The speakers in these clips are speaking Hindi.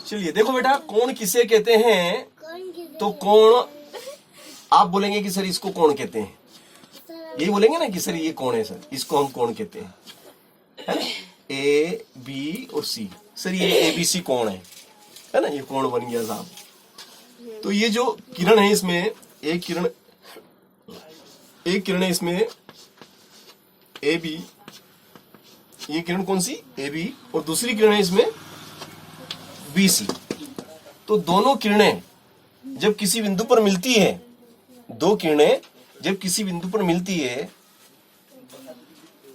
चलिए देखो बेटा, कोण किसे कहते हैं? तो कोण आप बोलेंगे कि सर इसको कोण कहते हैं, यही बोलेंगे ना कि सर ये कोण है, सर इसको हम कोण कहते हैं, है ना? ए बी और सी, सर ये ABC कोण है ना? ये कोण बन गया साहब। तो ये जो किरण है इसमें, एक किरण है इसमें AB, ये किरण कौन सी? AB, और दूसरी किरण है इसमें BC। तो दोनों किरणें जब किसी बिंदु पर मिलती है, दो किरणें जब किसी बिंदु पर मिलती है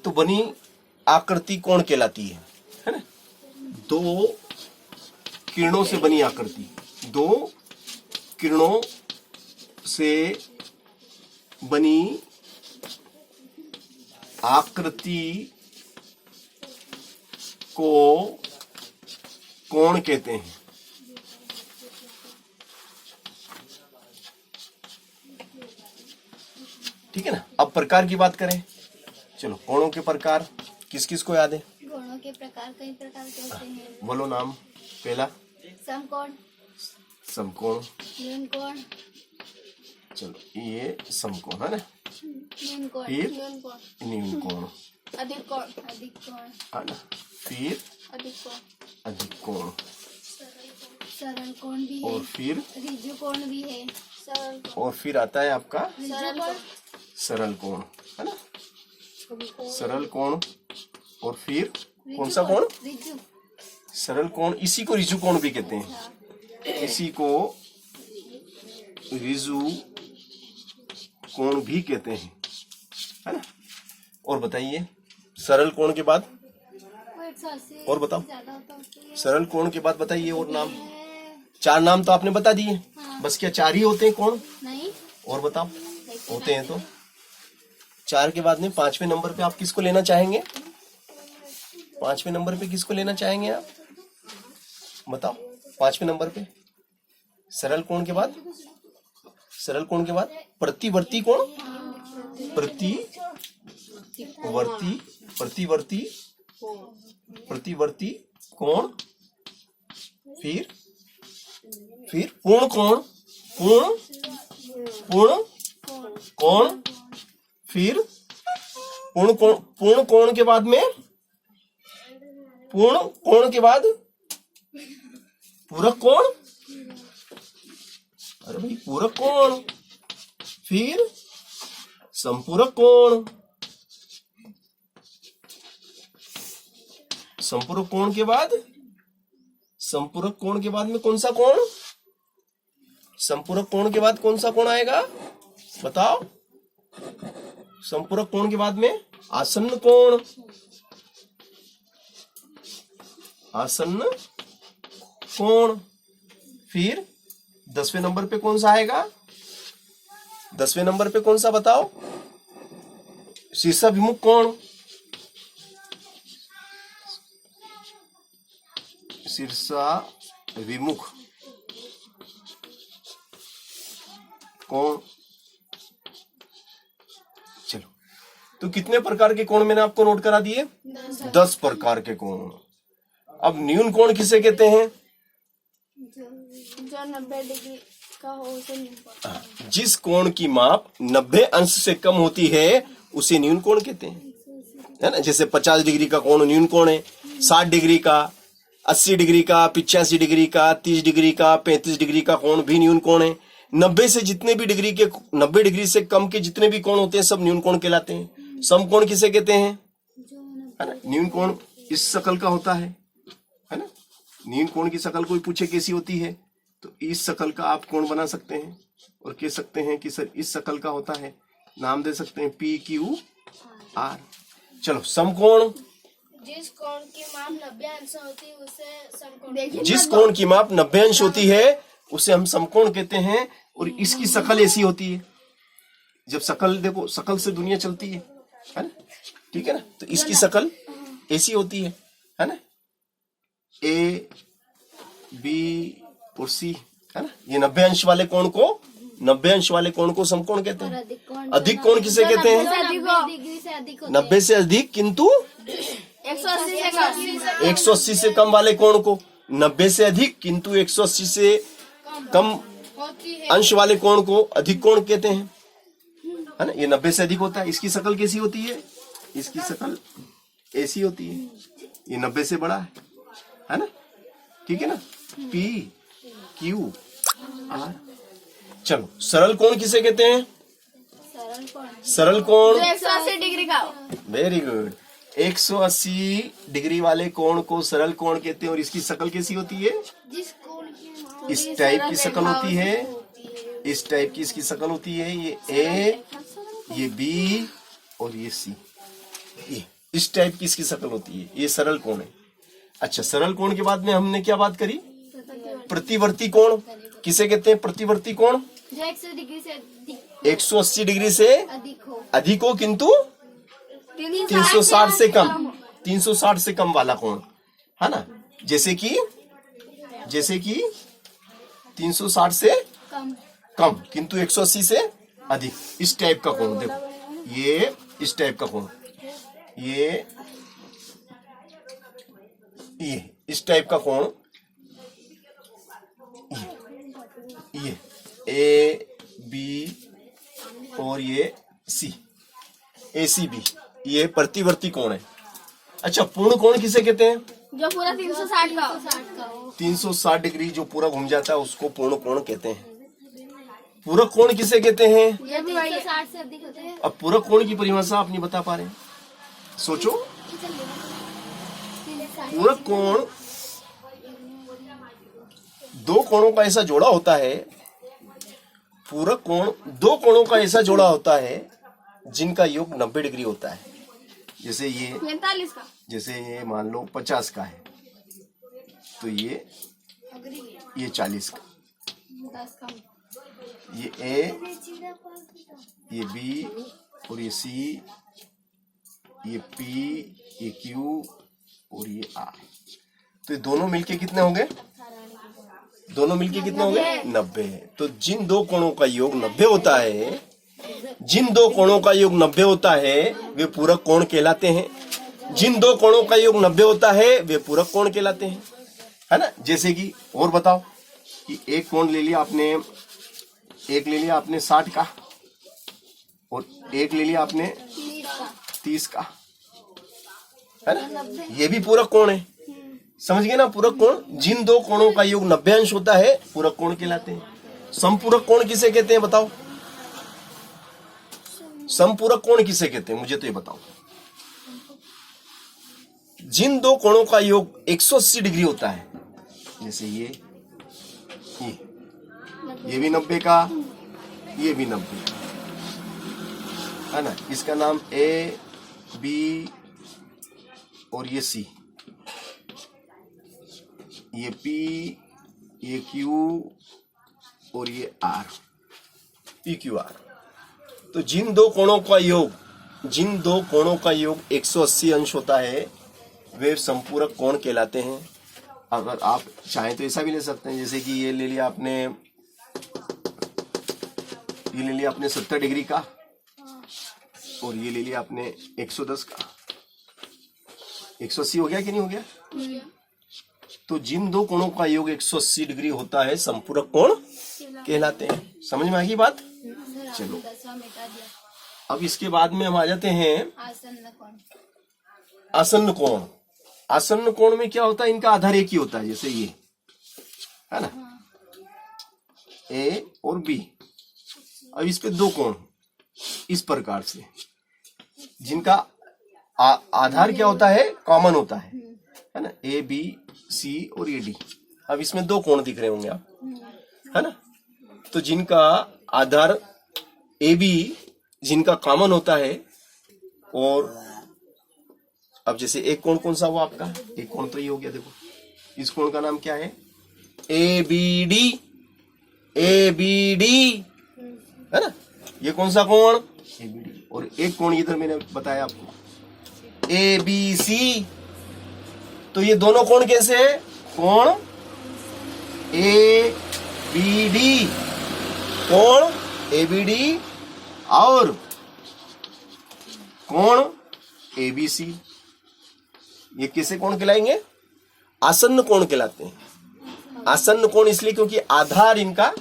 तो बनी आकृति कोण कहलाती है ना? दो किरणों से बनी आकृति, दो किरणों से बनी आकृति को कोण कहते हैं। ठीक है ना? अब प्रकार की बात करें, चलो कोणों के प्रकार किस किस को याद है? कोणों के प्रकार कई प्रकार के होते हैं। बोलो नाम। पहला समकोण, समकोण, न्यून कोण, चलो ये समकोण है ना? न्यून कोण, फिर न्यून कोण, न्यून कोण अधिक कोण, अधिक कोण, है ना? फिर अधिक कोण, अधिक कोण, सरल कोण भी है, और फिर ऋजु कोण भी है, सरल कोण, और फिर आता है आपका सरल कोण, सरल कोण, है ना? सरल कोण, और फिर कौन सा कोण? ऋजु, सरल कोण, इसी को ऋजु कोण भी कहते हैं, इसी को ऋजु कोण भी कहते हैं, है ना? और बताइए सरल कोण के बाद, वो 180 और बताओ ज्यादा होता है। सरल कोण के बाद बताइए और नाम। चार नाम तो आपने बता दिए, बस क्या चार ही होते हैं कोण? नहीं, और बताओ होते हैं तो चार के बाद में पांचवें नंबर पे आप किसको लेना चाहेंगे? पांचवें नंबर पे किसको लेना चाहेंगे आप? बताओ पांचवें नंबर पे सरल कोण के बाद, सरल कोण के बाद प्रतिवर्ती कोण, प्रतिवर्ती कोण, फिर पूर्ण कोण, पूर्ण कोण, फिर पूर्ण कोण के बाद में, पूर्ण कोण के बाद पूरक कोण, अरे भाई पूरक कोण, फिर संपूरक कोण, संपूरक कोण के बाद, संपूरक कोण के बाद में कौन सा कोण? संपूरक कोण के बाद कौन सा कोण आएगा बताओ? संपूरक कोण के बाद में आसन्न कोण, आसन्न कोण, फिर 10वें नंबर पे कौन सा आएगा? 10वें नंबर पे कौन सा बताओ? शीर्षाभिमुख कोण, शीर्षाभिमुख कोण। चलो, तो कितने प्रकार के कोण मैंने आपको नोट करा दिए? 10 प्रकार के कोण। अब न्यून कोण किसे कहते हैं? जो 90 डिग्री का हो उसे न्यून कोण। जिस कोण की माप 90 अंश से कम होती है उसे न्यून कोण कहते हैं, है ना? जैसे 50 डिग्री का कोण न्यून कोण है, 60 डिग्री का, 80 डिग्री का, 85 डिग्री का, 30 डिग्री का, 35 डिग्री का कोण भी न्यून कोण है। 90 से जितने भी डिग्री के, 90 डिग्री से कम के जितने भी कोण होते हैं सब न्यून कोण कहलाते हैं। समकोण किसे कहते हैं? है ना? न्यून कोण इस शकल का होता है ना? न्यून कोण की शकल कोई पूछे कैसी होती है तो इस शकल का आप कोण बना सकते हैं और कह सकते हैं कि सर इस शकल का होता है, नाम दे सकते हैं PQR। चलो समकोण, जिस कोण की माप 90 अंश होती है उसे समकोण। जिस कोण की माप 90 अंश होती है उसे हम समकोण कहते हैं। और इसकी शकल ऐसी होती है, जब शकल देखो, शकल से दुनिया चलती है ना? ठीक है ना? तो इसकी शकल ऐसी होती है ना? A, B और C, है ना? ये 90 अंश वाले कोण को, 90 अंश वाले कोण को समकोण कहते हैं। अधिक कोण किसे कहते हैं? 90 से अधिक किंतु 180 से कम, 180 से कम वाले कोण को। 90 से अधिक किंतु 180 से कम होती है। अंश वाले कोण को अधिक कोण कहते हैं, है ना। ये 90 से अधिक होता है। इसकी शक्ल कैसी होती है? इसकी शक्ल ऐसी होती है। ये 90 से बड़ा है ना, ठीक है ना। P Q R. चलो, सरल कोण किसे कहते हैं? सरल कोण 180 डिग्री का। Very good. 180 डिग्री वाले कोण को सरल कोण कहते हैं। और इसकी शक्ल कैसी होती है? जिस कोण की इस टाइप की शक्ल होती है। इस टाइप की इसकी शक्ल होती है। ये ए, ये बी और ये सी। ये इस टाइप की इसकी शक्ल होती है। ये सरल कोण है। अच्छा, सरल कोण के बाद में हमने क्या बात करी? प्रतिवर्ती कोण किसे कहते हैं? प्रतिवर्ती कोण जो 180 डिग्री से अधिक 180 डिग्री से हो, अधिक हो किंतु 360 से कम, 360 से कम वाला कोण, है ना। जैसे कि 360 से कम किंतु 180 से अधिक, इस टाइप का कोण। देखो, ये इस टाइप का कोण, ये इस टाइप का कोण, ये ए बी और ये सी, ए सी बी, ये प्रतिवर्ती कोण है। अच्छा, पूर्ण कोण किसे कहते हैं? जो पूरा 360 का हो। 360 डिग्री जो पूरा घूम जाता है उसको पूर्ण कोण कहते हैं। पूरक कोण किसे कहते हैं? ये 360 से अधिक होते हैं। अब पूरक कोण की परिभाषा आप नहीं बता पा रहे, सोचो। पूरक कोण दो कोणों का ऐसा जोड़ा होता है। पूरक कोण दो कोणों का ऐसा जोड़ा होता है जिनका योग 90 डिग्री होता है। जैसे ये 45 का, जैसे ये मान लो 50 का है, तो ये 40 का, 10 का, ये ए, ये बी और ये सी, ये पी, ये क्यू और ये आर। तो ये दोनों मिलके कितने होंगे? दोनों मिलके कितने होंगे? 90। तो जिन दो कोणों का योग 90 होता है, जिन दो कोणों का योग 90 होता है वे पूरक कोण कहलाते हैं। जिन दो कोणों का योग 90 होता है वे पूरक कोण कहलाते हैं, है ना। जैसे कि और बताओ कि एक कोण ले लिया आपने, एक ले लिया आपने 60 का और एक ले लिया आपने 30 का, है ना। ये भी पूरक कोण है, समझ गए ना। पूरक कोण, जिन दो कोणों का योग 90 अंश होता है पूरक कोण कहलाते हैं। समपूरक कोण किसे कहते हैं बताओ? समपूरक कोण किसे कहते हैं मुझे तो ये बताओ। जिन दो कोणों का योग 180 डिग्री होता है, जैसे ये भी 90 का, ये भी 90 का, है ना। इसका नाम ए, बी और ये सी, ये पी, ये क्यू और ये आर, पी क्यू आर। तो जिन दो कोणों का योग 180 अंश होता है वे संपूरक कोण कहलाते हैं। अगर आप चाहें तो ऐसा भी ले सकते हैं, जैसे कि ये ले लिया आपने 70 डिग्री का और ये ले लिया आपने 110 का। 180 हो गया कि नहीं हो गया? तो जिन दो कोणों का योग 180 डिग्री होता है संपूरक कोण कहलाते हैं। समझ में आ गई बात? चलो, अब इसके बाद में हम आ जाते हैं आसन्न कोण। आसन्न कोण में क्या होता है? इनका आधार एक ही होता है, जैसे ये है ना, ए और बी। अब इस पे दो कोण इस प्रकार से, जिनका आधार क्या होता है? कॉमन होता है ना, ए बी सी और ये डी। अब इसमें दो कोण दिख रहे होंगे आप, है ना। तो जिनका आधार ए बी, जिनका कॉमन होता है, और अब जैसे एक कोण कौन सा हुआ आपका? एक कोण तो ये हो गया, देखो इस कोण का नाम क्या है? A B D, A B D, है ना। ये कौन सा कोण? A B D. और एक कोण इधर मैंने बताया आपको, ए बी सी। तो ये दोनों कोण कैसे है? कोण ए बी डी, कोण ए बी डी और कोण ए बी सी, ये कैसे कोण कहलाएंगे? आसन्न कोण कहलाते हैं। आसन्न कोण इसलिए क्योंकि आधार इनका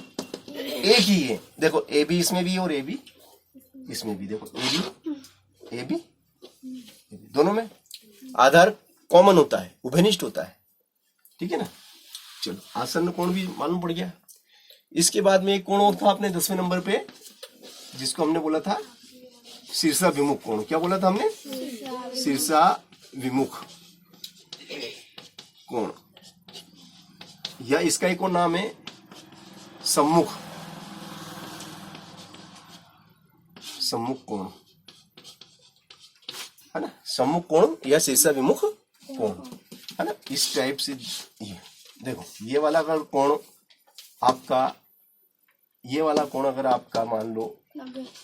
एक ही है। देखो ए बी इसमें भी और ए बी इसमें भी, देखो ए बी दोनों में आधार कॉमन होता है, उभयनिष्ठ होता है, ठीक है ना। चलो आसन्न कोण भी मालूम पड़ गया। इसके बाद में एक कोण और था अपने 10वें नंबर पे, जिसको हमने बोला था शीर्षा विमुख कोण। क्या बोला था हमने? शीर्षा विमुख कोण, या इसका एक और नाम है सम्मुख कोण, है ना। सम्मुख कोण या शीर्षा विमुख कोण, है ना। इस टाइप से ये देखो, ये वाला अगर कोण आपका, ये वाला कोण अगर आपका मान लो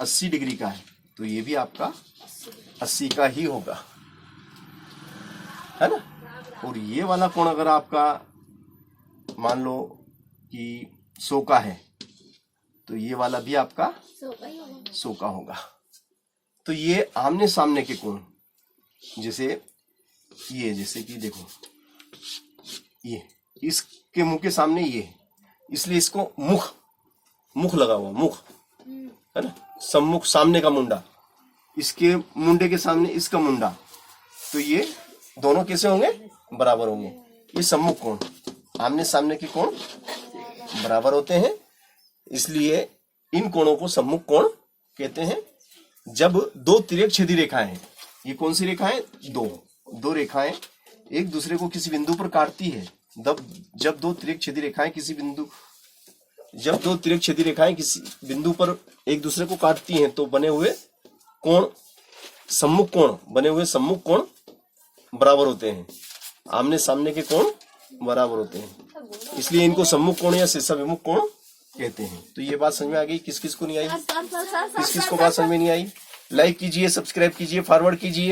80 डिग्री का है, तो ये भी आपका 80 का ही होगा, है ना। और ये वाला कोण अगर आपका मान लो कि 100 का है, तो ये वाला भी आपका 100 का होगा। तो ये आमने सामने के कोण, जैसे ये, जैसे कि देखो ये इसके मुंह के सामने ये है, इसलिए इसको मुख लगा हुआ, मुख, है ना। सम्मुख सामने का मुंडा, इसके मुंडे के सामने इसका मुंडा, तो ये दोनों कैसे होंगे? बराबर होंगे। ये सम्मुख कोण, आमने सामने के कोण बराबर होते हैं, इसलिए इन कोणों को सम्मुख कोण कहते हैं। जब दो तिर्यक छेदी रेखाएं, ये कौन सी रेखाएं? दो रेखाएं एक दूसरे को किसी बिंदु पर काटती है, जब दो तिर्यक छेदी रेखाएं किसी बिंदु पर एक दूसरे को काटती हैं, तो बने हुए कोण सम्मुख कोण, बने हुए सम्मुख कोण बराबर होते हैं, आमने सामने के कोण बराबर होते हैं, इसलिए इनको सम्मुख कोण या शीर्षा विमुख कोण कहते हैं। तो ये बात समझ में आ गई? किस किस को नहीं आई? किस किस को बात समझ में नहीं आई? लाइक कीजिए, सब्सक्राइब कीजिए, फॉरवर्ड कीजिए।